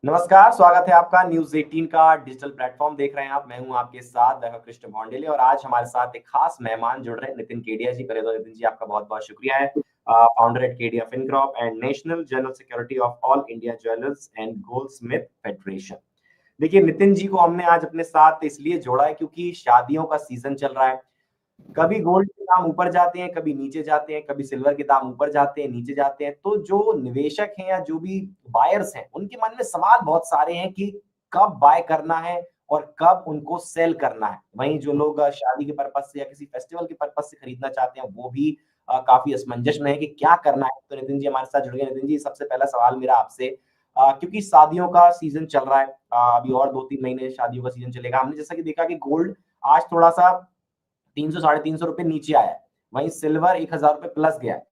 नमस्कार, स्वागत है आपका न्यूज़ 18 का डिजिटल प्लेटफॉर्म देख रहे हैं आप। मैं हूं आपके साथ कृष्ण भौंडेले और आज हमारे साथ एक खास मेहमान जुड़ रहे हैं नितिन केडिया जी। पहले तो नितिन जी आपका बहुत-बहुत शुक्रिया है। Founder at Kedia Fincorp and national general secretary of all India jewellers and Goldsmith federation. देखिए नितिन जी को हमने आज अपने साथ इसलिए जोड़ा है क्योंकि शादियों का सीजन चल रहा है। कभी गोल्ड के दाम ऊपर जाते हैं, कभी नीचे जाते हैं, कभी सिल्वर के दाम ऊपर जाते हैं, नीचे जाते हैं। तो जो निवेशक हैं या जो भी बायर्स हैं, उनके मन में सवाल बहुत सारे हैं कि कब बाय करना है और कब उनको सेल करना है। वहीं जो लोग शादी के पर्पज़ से या किसी फेस्टिवल के पर्पज़ से खरीदना चाहते हैं, वो भी काफ़ी असमंजस में है कि क्या करना है। तो नितिन जी हमारे साथ जुड़ गए। नितिन जी, सबसे पहला सवाल मेरा आपसे क्योंकि शादियों का सीज़न चल रहा है, अभी और 2-3 महीने शादियों का सीज़न चलेगा। हमने जैसा कि देखा कि गोल्ड आज थोड़ा-सा 300 साढ़े 300 रुपए नीचे आया है। वहीं सिल्वर 1000 रुपए प्लस गया है।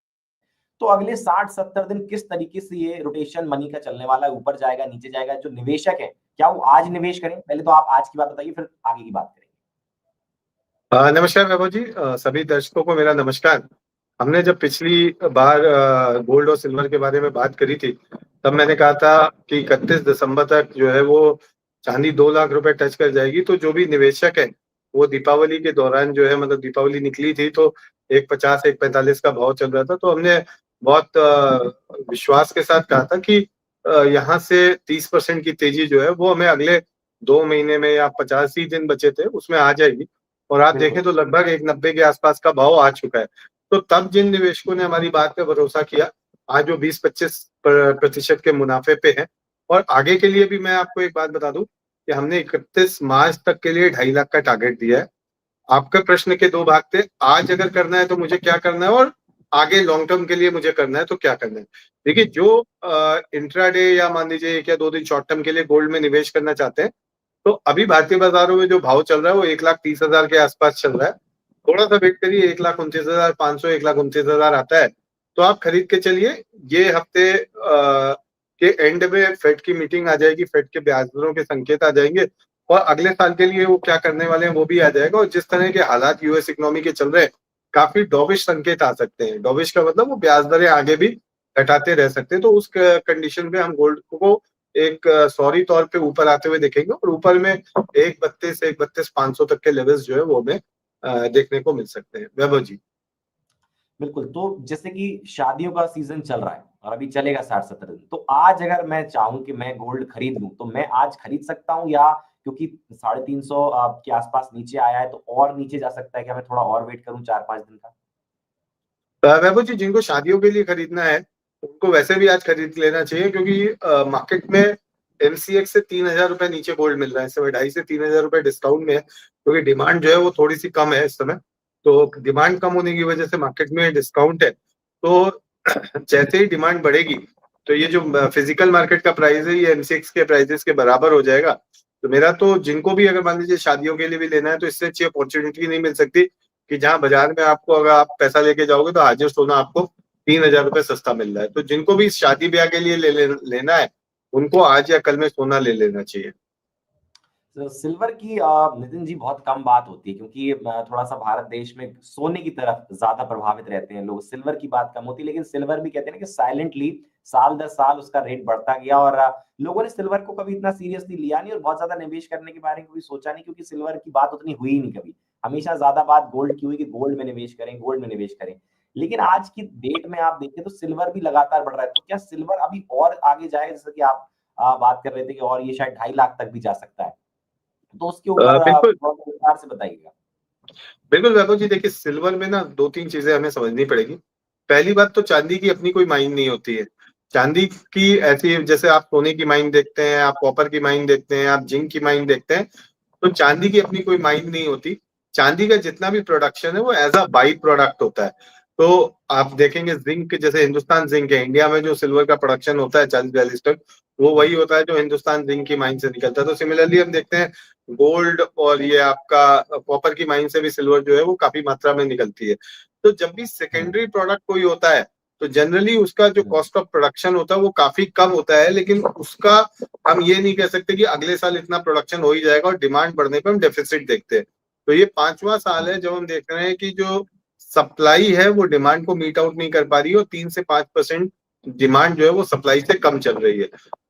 तो अगले 60-70 दिन किस तरीके से ये रोटेशन मनी का चलने वाला है? ऊपर जाएगा, नीचे जाएगा? जो निवेशक है, क्या वो आज निवेश करें? पहले तो आप आज की बात बताइए, फिर आगे की बात करेंगे। नमस्कार वैभव जी। सभी दर्शकों को मेरा नमस्कार। हमने जब पिछली बार गोल्ड और सिल्वर के बारे में बात करी थी, तब मैंने कहा था कि 31 दिसंबर तक जो है वो चांदी 2 लाख रुपए टच कर जाएगी। तो जो भी निवेशक है वो दीपावली के दौरान जो है, मतलब दीपावली निकली थी तो 150 145 का भाव चल रहा था, तो हमने बहुत विश्वास के साथ कहा था कि यहाँ से 30% की तेजी जो है वो हमें अगले 2 महीने में, या 50 ही दिन बचे थे उसमें आ जाएगी। और आप बिल्कुल। देखें तो लगभग 190 के आसपास का भाव आ चुका है। तो तब जिन निवेशकों ने हमारी बात पे भरोसा किया, आज वो 20-25% के मुनाफे पे है। और आगे के लिए भी मैं आपको एक बात बता दूं कि हमने 31 मार्च तक के लिए 2.5 लाख का टारगेट दिया है। आपके प्रश्न के दो भाग थे, आज अगर करना है तो मुझे क्या करना है, और आगे लॉन्ग टर्म के लिए मुझे करना है तो क्या करना है। देखिए, जो इंट्राडे या मान लीजिए 1 या 2 दिन शॉर्ट टर्म के लिए गोल्ड में निवेश करना चाहते हैं, तो अभी भारतीय बाजारों में जो भाव चल रहा है वो 1,30,000 के आसपास चल रहा है। थोड़ा सा वेट करिए, 1,29,500, 1,29,000 आता है तो आप खरीद के चलिए। ये हफ्ते के एंड में फेड की मीटिंग आ जाएगी, फेड के ब्याज दरों के संकेत आ जाएंगे, और अगले साल के लिए वो क्या करने वाले हैं वो भी आ जाएगा। और जिस तरह के हालात यूएस इकोनॉमी के चल रहे हैं, काफी डॉविश संकेत आ सकते हैं। डॉविश का मतलब वो ब्याज दरें आगे भी घटाते रह सकते हैं। तो उस कंडीशन में हम गोल्ड को एक सॉरी तौर पे ऊपर आते हुए देखेंगे, और ऊपर में 1,32 तक के लेवल्स जो है वो हमें देखने को मिल सकते हैं। वैभव जी। बिल्कुल, तो जैसे कि शादियों का सीज़न चल रहा है और अभी चलेगा 60-70 दिन। तो आज अगर मैं चाहूँ कि मैं गोल्ड खरीद लूँ, तो मैं आज खरीद सकता हूँ या क्योंकि 350 के आसपास नीचे आया है, तो और नीचे जा सकता है क्या मैं थोड़ा और वेट करूँ 4-5 दिन का? वैभव जी, जिनको शादियों के लिए खरीदना है उनको वैसे भी आज खरीद लेना चाहिए, क्योंकि मार्केट में एमसीएक्स से 3,000 रुपए नीचे गोल्ड मिल रहा है इस समय। 2,500 से 3,000 रुपए डिस्काउंट में है, क्योंकि डिमांड जो है वो थोड़ी सी कम है इस समय। तो डिमांड कम होने की वजह से मार्केट में डिस्काउंट है। तो जैसे ही डिमांड बढ़ेगी तो ये जो फिजिकल मार्केट का प्राइस है ये एमसीएक्स के प्राइसेस के बराबर हो जाएगा। तो मेरा तो, जिनको भी अगर मान लीजिए शादियों के लिए भी लेना है, तो इससे अच्छी अपॉर्चुनिटी नहीं मिल सकती कि जहां बाजार में आपको, अगर आप पैसा लेके जाओगे तो हाजिर सोना आपको 3,000 रुपए सस्ता मिल रहा है। तो जिनको भी शादी ब्याह के लिए लेना है, उनको आज या कल में सोना ले लेना चाहिए। तो सिल्वर की नितिन जी बहुत कम बात होती है क्योंकि थोड़ा-सा भारत देश में सोने की तरफ ज़्यादा प्रभावित रहते हैं लोग, सिल्वर की बात कम होती है। लेकिन सिल्वर भी कहते हैं ना कि साइलेंटली साल दर साल उसका रेट बढ़ता गया और लोगों ने सिल्वर को कभी इतना सीरियसली लिया नहीं और बहुत ज़्यादा निवेश करने के बारे में कभी सोचा नहीं क्योंकि सिल्वर की बात उतनी हुई ही नहीं कभी। हमेशा ज़्यादा बात गोल्ड की हुई कि गोल्ड में निवेश करें, गोल्ड में निवेश करें। लेकिन आज की डेट में आप देखें तो सिल्वर भी लगातार बढ़ रहा है। तो क्या सिल्वर अभी और आगे जाएगा? जैसे कि आप बात कर रहे थे कि और ये शायद 2.5 लाख तक भी जा सकता है। तो उसके ऊपर बिल्कुल। थोड़ा-सा विस्तार से बताइएगा। बिल्कुल वैभव जी, देखिए सिल्वर में ना 2-3 चीजें हमें समझनी पड़ेगी। पहली बात तो, चांदी की अपनी कोई माइन नहीं होती है। चांदी की ऐसी, जैसे आप सोने की माइन देखते हैं, आप कॉपर की माइन देखते हैं, आप जिंक की माइन देखते हैं, तो चांदी की अपनी कोई माइन नहीं होती। चांदी का जितना भी प्रोडक्शन है वो एज अ बाई प्रोडक्ट होता है। तो आप देखेंगे जिंक, जैसे हिंदुस्तान जिंक है, इंडिया में जो सिल्वर का प्रोडक्शन होता है 40-42 टन, वो वही होता है जो हिंदुस्तान जिंक की माइन से निकलता है। तो सिमिलरली हम देखते हैं गोल्ड और ये आपका कॉपर की माइन से भी सिल्वर जो है वो काफी मात्रा में निकलती है। तो जब भी हुँ, सेकेंडरी प्रोडक्ट कोई होता है, तो जनरली उसका जो हुँ, कॉस्ट ऑफ प्रोडक्शन होता है वो काफी कम होता है, लेकिन उसका हम ये नहीं कह सकते कि अगले साल इतना प्रोडक्शन हो ही जाएगा, और डिमांड बढ़ने पर हम डेफिसिट देखते हैं। तो ये 5वां साल है हुँ, जब हम देख रहे हैं कि जो सप्लाई है वो डिमांड को मीट आउट नहीं कर पा रही है, और 3 से 5% डिमांड जो है वो सप्लाई से कम चल रही है।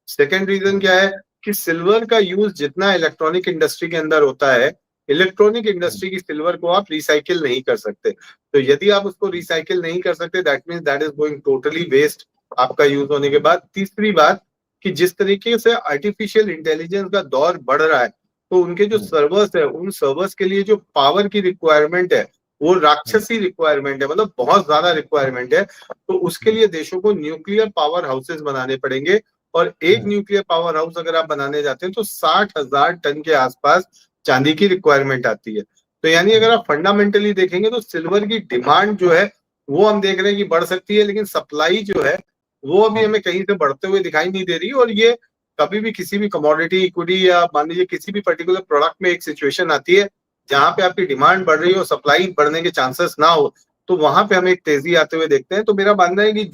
सेकेंड रीजन क्या है कि सिल्वर का यूज जितना इलेक्ट्रॉनिक इंडस्ट्री के अंदर होता है, इलेक्ट्रॉनिक इंडस्ट्री की सिल्वर को आप रिसाइकिल नहीं कर सकते। तो यदि आप उसको रिसाइकिल नहीं कर सकते, that means that is going totally waste आपका यूज होने के बाद। तीसरी बात कि जिस तरीके से आर्टिफिशियल इंटेलिजेंस का दौर बढ़ रहा है, तो उनके जो सर्वर्स है, उन सर्वर्स के लिए जो पावर की रिक्वायरमेंट है वो राक्षसी रिक्वायरमेंट है, मतलब बहुत ज्यादा रिक्वायरमेंट है। तो उसके लिए देशों को न्यूक्लियर पावर हाउसेस बनाने पड़ेंगे, और एक न्यूक्लियर पावर हाउस अगर आप बनाने जाते हैं तो 60,000 टन के आसपास चांदी की रिक्वायरमेंट आती है। तो यानी अगर आप फंडामेंटली देखेंगे तो सिल्वर की डिमांड जो है वो हम देख रहे हैं कि बढ़ सकती है, लेकिन सप्लाई जो है वो अभी हमें कहीं से बढ़ते हुए दिखाई नहीं दे रही। और ये कभी भी किसी भी कमोडिटी इक्विटी या मान लीजिए किसी भी पर्टिकुलर प्रोडक्ट में एक सिचुएशन आती है जहां पे आपकी डिमांड बढ़ रही हो, सप्लाई बढ़ने के चांसेस ना हो, तो वहां पे हमें एक तेजी आते हुए देखते हैं। तो मेरा मानना है कि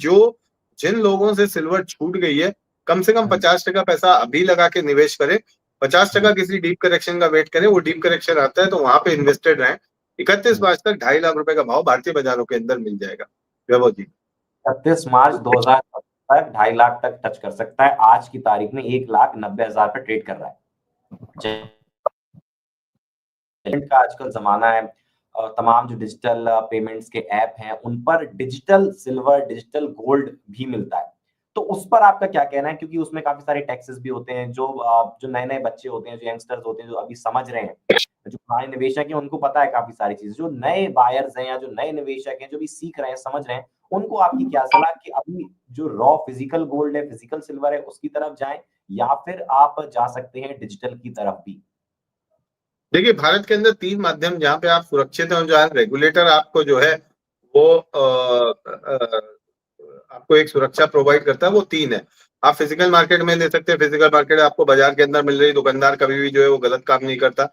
जिन लोगों से सिल्वर छूट गई है, कम से कम 50% पैसा अभी लगा के निवेश करें, 50% किसी डीप करेक्शन का वेट करें। वो डीप करेक्शन आता है तो वहां पे इन्वेस्टेड रहें। 31 मार्च तक 2.5 लाख रुपए का भाव भारतीय बाजारों के अंदर मिल जाएगा। वैभव जी, 31 मार्च 2000 तक 2.5 लाख तक टच कर सकता है। आज की तारीख में 1,90,000 पे ट्रेड कर रहा है। का आजकल जमाना है, तमाम जो डिजिटल पेमेंट्स के ऐप हैं उन पर डिजिटल सिल्वर, डिजिटल गोल्ड भी मिलता है। तो उस पर आपका क्या कहना है? क्योंकि उसमें काफी सारे टैक्सेस भी होते हैं। जो नए-नए बच्चे होते हैं, जो यंगस्टर्स होते हैं, जो अभी समझ रहे हैं, जो पुराने निवेशक हैं उनको पता है काफी सारी चीजें। जो नए बायर्स हैं या जो नए निवेशक हैं, जो भी सीख रहे हैं, समझ रहे हैं, उनको आपकी क्या सलाह कि अभी जो रॉ फिजिकल गोल्ड है, फिजिकल सिल्वर है, उसकी तरफ जाएं या फिर आप जा सकते हैं डिजिटल की तरफ भी? देखिए भारत के अंदर 3 माध्यम जहां पे आप सुरक्षित हैं, जहां रेगुलेटर आपको जो है वो आपको एक सुरक्षा प्रोवाइड करता है, वो 3 है। आप फिजिकल मार्केट में ले सकते हैं, फिजिकल मार्केट आपको बाजार के अंदर मिल रही, दुकानदार कभी भी जो है वो गलत काम नहीं करता।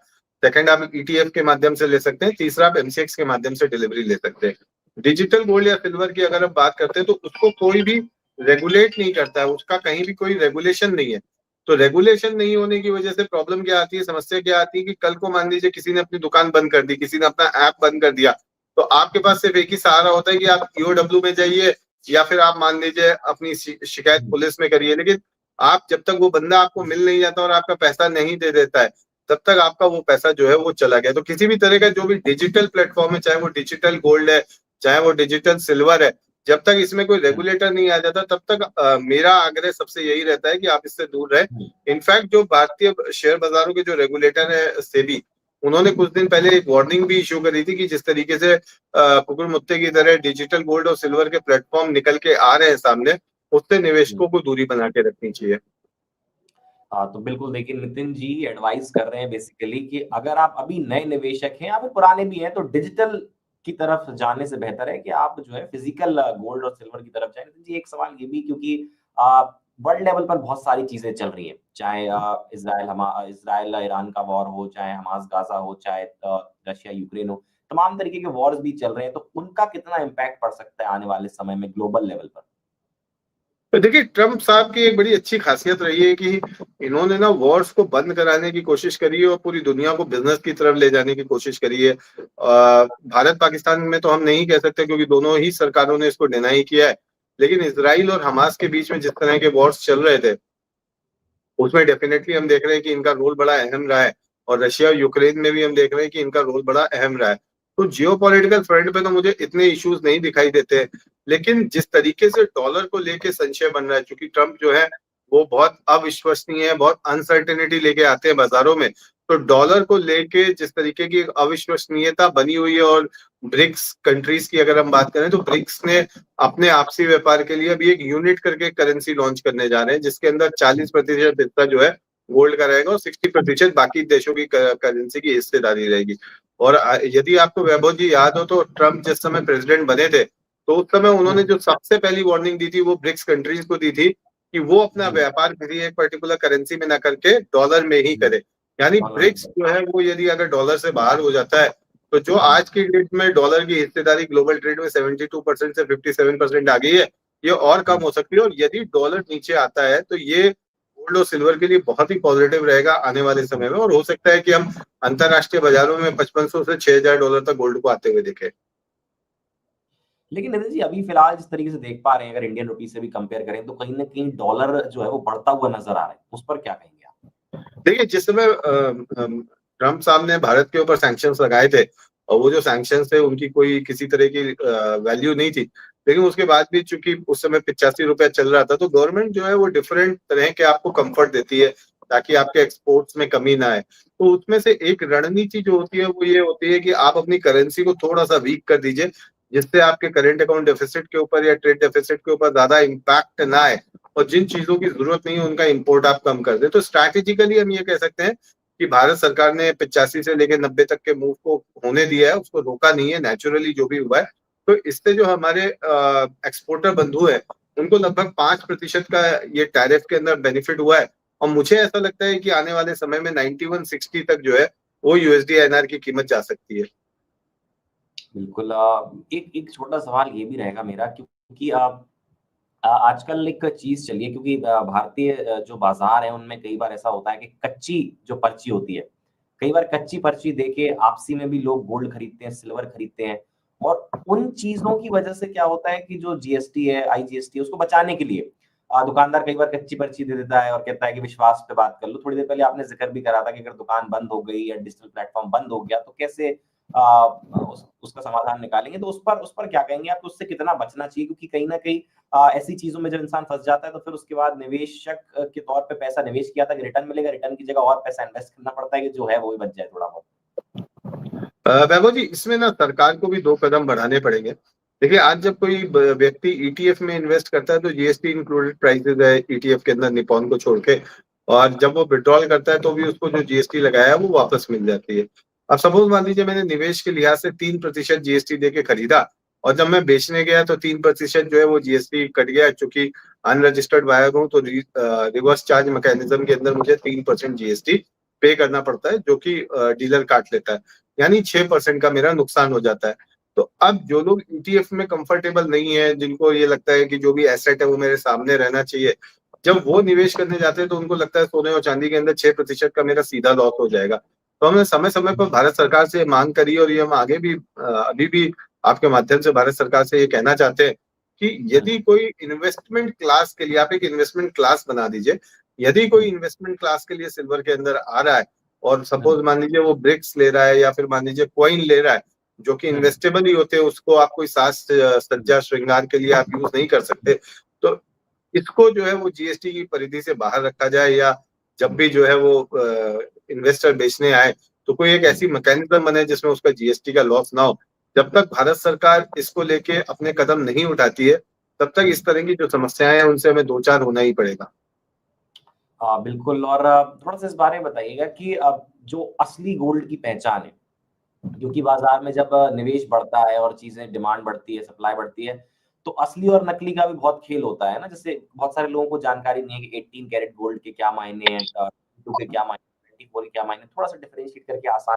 सेकंड, आप ईटीएफ के माध्यम से ले सकते हैं। तीसरा, आप एमसीएक्स के माध्यम से डिलीवरी ले सकते हैं। डिजिटल गोल्ड या सिल्वर की अगर हम बात करते हैं तो उसको कोई भी रेगुलेट नहीं करता है, उसका कहीं भी कोई रेगुलेशन नहीं है। तो रेगुलेशन नहीं होने की वजह से प्रॉब्लम क्या आती है, समस्या क्या आती है कि कल को मान लीजिए किसी ने अपनी दुकान बंद कर दी, किसी ने अपना ऐप बंद कर दिया, तो आपके पास सिर्फ एक ही सहारा होता है कि आप ईओडब्ल्यू में जाइए या फिर आप मान लीजिए अपनी शिकायत पुलिस में करिए। लेकिन आप जब तक वो बंदा आपको मिल नहीं जाता और आपका पैसा नहीं दे देता है, तब तक आपका वो पैसा जो है वो चला गया। तो किसी भी तरह का जो भी डिजिटल प्लेटफॉर्म है, चाहे वो डिजिटल गोल्ड है, चाहे वो डिजिटल सिल्वर है, जब तक इसमें कोई रेगुलेटर नहीं आ जाता तब तक मेरा आग्रह सबसे यही रहता है कि आप इससे दूर रहें। इनफैक्ट जो भारतीय शेयर बाजारों के जो रेगुलेटर है सेबी, उन्होंने कुछ दिन पहले एक वार्निंग भी इशू करी थी कि जिस तरीके से कुकुर मुत्ते की तरह डिजिटल गोल्ड और सिल्वर के प्लेटफॉर्म निकल के आ रहे हैं सामने, उससे निवेशकों को दूरी बना के रखनी चाहिए। हाँ, तो बिल्कुल देखिए नितिन जी एडवाइस कर रहे हैं बेसिकली कि अगर आप अभी नए निवेशक हैं या फिर पुराने भी हैं तो डिजिटल की तरफ जाने से बेहतर है कि आप जो है फिजिकल गोल्ड और सिल्वर की तरफ जाएं। नितिन जी एक सवाल ये भी, क्योंकि वर्ल्ड लेवल पर बहुत सारी चीजें चल रही हैं, चाहे इजराइल ईरान का वॉर हो, चाहे हमास गाजा हो, चाहे रशिया यूक्रेन हो, तमाम तरीके के वॉर्स भी चल रहे हैं। तो उनका कितना इम्पैक्ट पड़ सकता है आने वाले समय में ग्लोबल लेवल पर? तो देखिए ट्रम्प साहब की एक बड़ी अच्छी खासियत रही है कि इन्होंने ना वॉर्स को बंद कराने की कोशिश करी है और पूरी दुनिया को बिजनेस की तरफ ले जाने की कोशिश करी है। भारत पाकिस्तान में तो हम नहीं कह सकते क्योंकि दोनों ही सरकारों ने इसको डिनाई किया है, लेकिन इसराइल और हमास के बीच में जिस तरह के वॉर्स चल रहे थे उसमें डेफिनेटली हम देख रहे हैं कि इनका रोल बड़ा अहम रहा है, और रशिया और यूक्रेन में भी हम देख रहे हैं कि इनका रोल बड़ा अहम रहा है। तो जियोपॉलिटिकल फ्रंट पे तो मुझे इतने इश्यूज नहीं दिखाई देते, लेकिन जिस तरीके से डॉलर को लेके संशय बन रहा है, क्योंकि ट्रम्प जो है वो बहुत अविश्वसनीय है, बहुत अनसर्टेनिटी लेके आते हैं बाजारों में। तो डॉलर को लेके जिस तरीके की अविश्वसनीयता बनी हुई है, और ब्रिक्स कंट्रीज की अगर हम बात करें तो ब्रिक्स ने अपने आपसी व्यापार के लिए अभी एक यूनिट करके करेंसी लॉन्च करने जा रहे हैं, जिसके अंदर 40% हिस्सा जो है गोल्ड का रहेगा और 60% बाकी देशों की करेंसी की हिस्सेदारी रहेगी। और यदि आपको वैभव जी याद हो तो ट्रम्प जिस समय प्रेसिडेंट बने थे तो उस समय उन्होंने जो सबसे पहली वार्निंग दी थी वो ब्रिक्स कंट्रीज को दी थी कि वो अपना व्यापार किसी एक पर्टिकुलर करेंसी में ना करके डॉलर में ही करे। यानी ब्रिक्स जो है वो यदि अगर डॉलर से बाहर हो जाता है तो जो आज की डेट में डॉलर की हिस्सेदारी ग्लोबल ट्रेड में 72% से 57% आ गई है, ये और कम हो सकती है। और यदि डॉलर नीचे आता है तो ये गोल्ड और सिल्वर के लिए बहुत ही पॉजिटिव रहेगा आने वाले समय में, और हो सकता है कि हम अंतरराष्ट्रीय बाजारों में $5,500 से $6,000 तक गोल्ड को आते हुए देखें। लेकिन नितिन जी अभी फिलहाल जिस तरीके से देख पा रहे हैं, अगर इंडियन रुपी से भी कंपेयर करें तो कहीं ना कहीं डॉलर जो है वो बढ़ता हुआ नजर आ रहा है, उस पर क्या कहेंगे आप? देखिए, जिस समय ट्रम्प साहब ने भारत के ऊपर सैंक्शंस लगाए थे, और वो जो सैंक्शंस थे उनकी कोई किसी तरह की वैल्यू नहीं थी, लेकिन उसके बाद भी चूंकि उस समय 85 रुपया चल रहा था, तो गवर्नमेंट जो है वो डिफरेंट तरह के आपको कंफर्ट देती है ताकि आपके एक्सपोर्ट्स में कमी ना आए। तो उसमें से एक रणनीति जो होती है वो ये होती है कि आप अपनी करेंसी को थोड़ा सा वीक कर दीजिए, जिससे आपके करंट अकाउंट डेफिसिट के ऊपर या ट्रेड डेफिसिट के ऊपर ज्यादा इम्पैक्ट ना आए, और जिन चीजों की जरूरत नहीं है उनका इंपोर्ट आप कम कर दें। तो स्ट्रैटेजिकली हम ये कह सकते हैं कि भारत सरकार ने 85 से लेकर 90 तक के मूव को होने दिया है, उसको रोका नहीं है, नेचुरली जो भी हुआ है। तो इससे जो हमारे एक्सपोर्टर बंधु है उनको लगभग 5% का ये टैरिफ के अंदर बेनिफिट हुआ है, और मुझे ऐसा लगता है कि आने वाले समय में 9160 तक जो है वो यूएसडी आईएनआर की कीमत जा सकती है। बिल्कुल। एक एक छोटा सवाल ये भी रहेगा मेरा, क्योंकि आजकल एक चीज चली है, क्योंकि भारतीय जो बाजार है उनमें कई बार ऐसा होता है कि कच्ची जो पर्ची होती है, कई बार कच्ची पर्ची देके आपसी में भी लोग गोल्ड खरीदते हैं, सिल्वर खरीदते हैं, और उन चीजों की वजह से क्या होता है कि जो जीएसटी है, आईजीएसटी है, उसको बचाने के लिए दुकानदार कई बार कच्ची पर्ची दे देता है और कहता है कि विश्वास पे बात कर लो। थोड़ी देर पहले आपने जिक्र भी करा था कि अगर दुकान बंद हो गई या डिजिटल प्लेटफॉर्म बंद हो गया तो कैसे उसका समाधान निकालेंगे। तो उस पर क्या कहेंगे आप, उससे कितना बचना चाहिए? क्योंकि कहीं ना कहीं ऐसी चीजों में जब इंसान फंस जाता है तो फिर उसके बाद निवेशक के तौर पे पैसा निवेश किया था कि रिटर्न मिलेगा, रिटर्न की जगह और पैसा इन्वेस्ट करना पड़ता है कि जो है वो भी बच जाए थोड़ा बहुत। वैभव जी, इसमें ना सरकार को भी 2 कदम बढ़ाने पड़ेंगे। देखिए, आज जब कोई व्यक्ति ईटीएफ में इन्वेस्ट करता है तो जीएसटी इंक्लूडेड प्राइसेस है ईटीएफ के अंदर निपॉन को छोड़ के, और जब वो विड्रॉल करता है तो भी उसको जो जीएसटी लगाया है वो वापस मिल जाती है। अब सपोज मान लीजिए मैंने निवेश के लिहाज से 3% जीएसटी दे के खरीदा, और जब मैं बेचने गया तो 3% जो है वो जीएसटी कट गया, चूंकि अनरजिस्टर्ड बायर हूँ तो रिवर्स चार्ज मैकेनिज्म के अंदर मुझे 3% जीएसटी पे करना पड़ता है, जो कि डीलर काट लेता है, यानी 6% का मेरा नुकसान हो जाता है। तो अब जो लोग ईटीएफ में कंफर्टेबल नहीं है, जिनको ये लगता है कि जो भी एसेट है वो मेरे सामने रहना चाहिए, जब वो निवेश करने जाते हैं तो उनको लगता है सोने और चांदी के अंदर 6% का मेरा सीधा लॉस हो जाएगा। तो हमने समय समय पर भारत सरकार से मांग करी, और ये हम आगे भी अभी भी आपके माध्यम से भारत सरकार से ये कहना चाहते हैं कि यदि कोई इन्वेस्टमेंट क्लास के लिए आप एक इन्वेस्टमेंट क्लास बना दीजिए। यदि कोई इन्वेस्टमेंट क्लास के लिए सिल्वर के अंदर आ रहा है, और सपोज मान लीजिए वो ब्रिक्स ले रहा है या फिर मान लीजिए कॉइन ले रहा है, जो कि इन्वेस्टेबल ही होते हैं, उसको आप कोई साज सज्जा श्रृंगार के लिए आप यूज नहीं कर सकते, तो इसको जो है वो जीएसटी की परिधि से बाहर रखा जाए, या जब भी जो है वो इन्वेस्टर बेचने आए तो कोई एक ऐसी मैकेनिज्म बने जिसमें उसका जीएसटी का लॉस ना हो। जब तक भारत सरकार इसको लेके अपने कदम नहीं उठाती है, तब तक इस तरह की जो समस्याएं हैं उनसे हमें दो चार होना ही पड़ेगा। हाँ बिल्कुल। और थोड़ा सा इस बारे में बताइएगा कि अब जो असली गोल्ड की पहचान है, क्योंकि बाजार में जब निवेश बढ़ता है और चीजें डिमांड बढ़ती है, सप्लाई बढ़ती है, तो असली और नकली का भी बहुत खेल होता है ना। जैसे बहुत सारे लोगों को जानकारी नहीं है कि 18 कैरेट गोल्ड के क्या मायने हैं, 22 के क्या मायने, 24 के क्या मायने, थोड़ा सा डिफरेंशिएट करके आसान।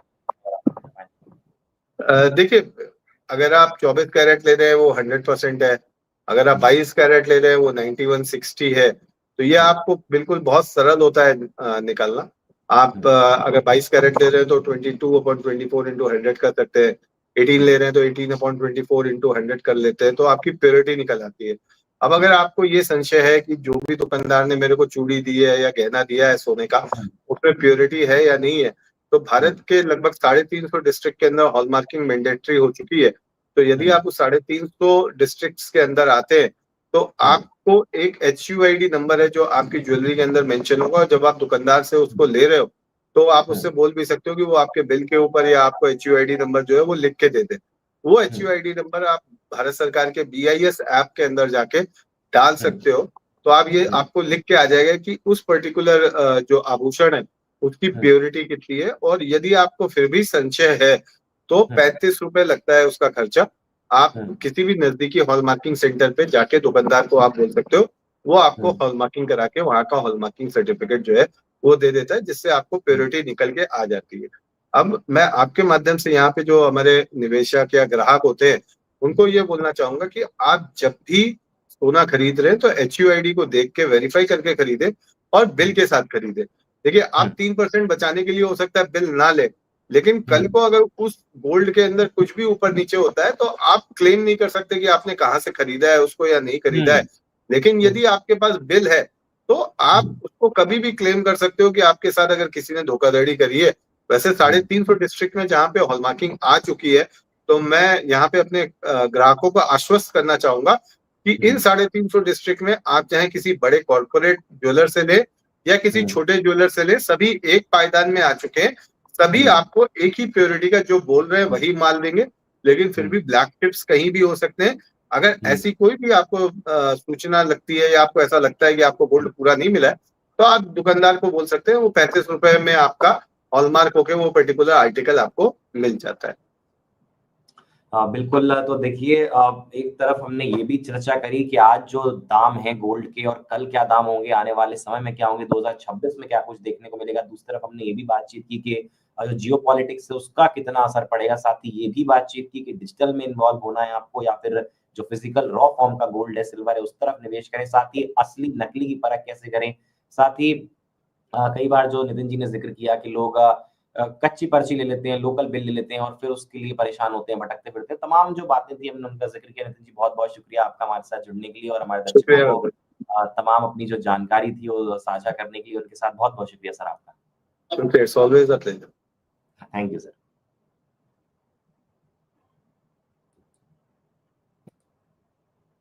देखिए, अगर आप 24 कैरेट ले रहे हैं वो 100% है, अगर आप 22 कैरेट ले रहे हैं वो 9160 है। तो ये आपको बिल्कुल बहुत सरल होता है निकालना। आप अगर 22 कैरेट ले रहे हैं तो 22/24 × 100 कर सकते हैं। 18 ले रहे हैं तो 18/24 × 100 कर लेते हैं, तो आपकी प्योरिटी निकल आती है। अब अगर आपको ये संशय है कि जो भी दुकानदार ने मेरे को चूड़ी दी है या गहना दिया है सोने का, उसमें प्योरिटी है या नहीं है, तो भारत के लगभग 350 डिस्ट्रिक्ट के अंदर हॉलमार्किंग मैंडेटरी हो चुकी है। तो यदि आप उस 350 डिस्ट्रिक्ट्स के अंदर आते हैं तो आपको एक HUID नंबर है जो आपकी ज्वेलरी के अंदर मेंशन होगा, और जब आप दुकानदार से उसको ले रहे हो तो आप उससे बोल भी सकते हो कि वो आपके बिल के ऊपर या आपको HUID नंबर जो है वो लिख के दे दे। वो HUID नंबर आप भारत सरकार के BIS ऐप के अंदर जाके डाल सकते हो। तो आप ये आपको लिख के आ जाएगा कि उस पर्टिकुलर जो आभूषण है उसकी प्योरिटी कितनी है। और यदि आपको फिर भी संशय है तो 35 रुपए लगता है उसका खर्चा। आप किसी भी नजदीकी हॉलमार्किंग सेंटर पे जाके दुकानदार को आप बोल सकते हो, वो आपको हॉलमार्किंग करा के वहां का हॉलमार्किंग सर्टिफिकेट जो है वो दे देता है, जिससे आपको प्योरिटी निकल के आ जाती है। अब मैं आपके माध्यम से यहाँ पे जो हमारे निवेशक या ग्राहक होते हैं उनको ये बोलना चाहूंगा कि आप जब भी सोना खरीद रहे हैं तो HUID को देख के वेरीफाई करके खरीदे और बिल के साथ खरीदे। देखिए, आप 3% बचाने के लिए हो सकता है बिल ना ले, लेकिन कल को अगर उस गोल्ड के अंदर कुछ भी ऊपर नीचे होता है तो आप क्लेम नहीं कर सकते कि आपने कहाँ से खरीदा है उसको या नहीं खरीदा है। लेकिन यदि आपके पास बिल है तो आप उसको कभी भी क्लेम कर सकते हो कि आपके साथ अगर किसी ने धोखाधड़ी करी है। वैसे 350 डिस्ट्रिक्ट में जहाँ पे हॉलमार्किंग आ चुकी है, तो मैं यहाँ पे अपने ग्राहकों को आश्वस्त करना चाहूंगा कि इन 350 डिस्ट्रिक्ट में आप चाहे किसी बड़े कॉर्पोरेट ज्वेलर से ले या किसी छोटे ज्वेलर से ले, सभी एक पायदान में आ चुके हैं। सभी आपको एक ही प्योरिटी का जो बोल रहे हैं वही माल देंगे, लेकिन फिर भी ब्लैक चिप्स कहीं भी हो सकते हैं। अगर ऐसी कोई भी आपको सूचना लगती है या आपको ऐसा लगता है कि आपको गोल्ड पूरा नहीं मिला है, तो आप दुकानदार को बोल सकते हैं, वो 35 रुपए में आपका हॉलमार्क होके वो पर्टिकुलर आर्टिकल आपको मिल जाता है। बिल्कुल। तो देखिए, एक तरफ हमने ये भी चर्चा करी कि आज जो दाम है गोल्ड के और कल क्या दाम होंगे, आने वाले समय में क्या होंगे, 2026 में क्या कुछ देखने को मिलेगा। दूसरी तरफ हमने ये भी बातचीत की कि जो जियोपॉलिटिक्स है उसका कितना असर पड़ेगा। साथ ही ये भी बातचीत की कि डिजिटल में इन्वॉल्व होना है आपको या फिर जो फिजिकल रॉ फॉर्म का गोल्ड है, सिल्वर है, उस तरफ निवेश करें। साथ ही असली नकली की परख कैसे करें। साथ ही कई बार जो नितिन जी ने ज़िक्र किया कि लोग कच्ची पर्ची ले लेते हैं, लोकल बिल ले लेते हैं और फिर उसके लिए परेशान होते हैं, भटकते-फिरते। तमाम जो बातें थी हमने उनका ज़िक्र किया। नितिन जी, बहुत-बहुत शुक्रिया आपका हमारे साथ जुड़ने के लिए और हमारे दर्शकों शुक्रिया। को तमाम अपनी जो जानकारी थी वो साझा करने के लिए। उनके साथ बहुत-बहुत शुक्रिया सर आपका। शुक्रिया, it's always a pleasure. Thank you sir.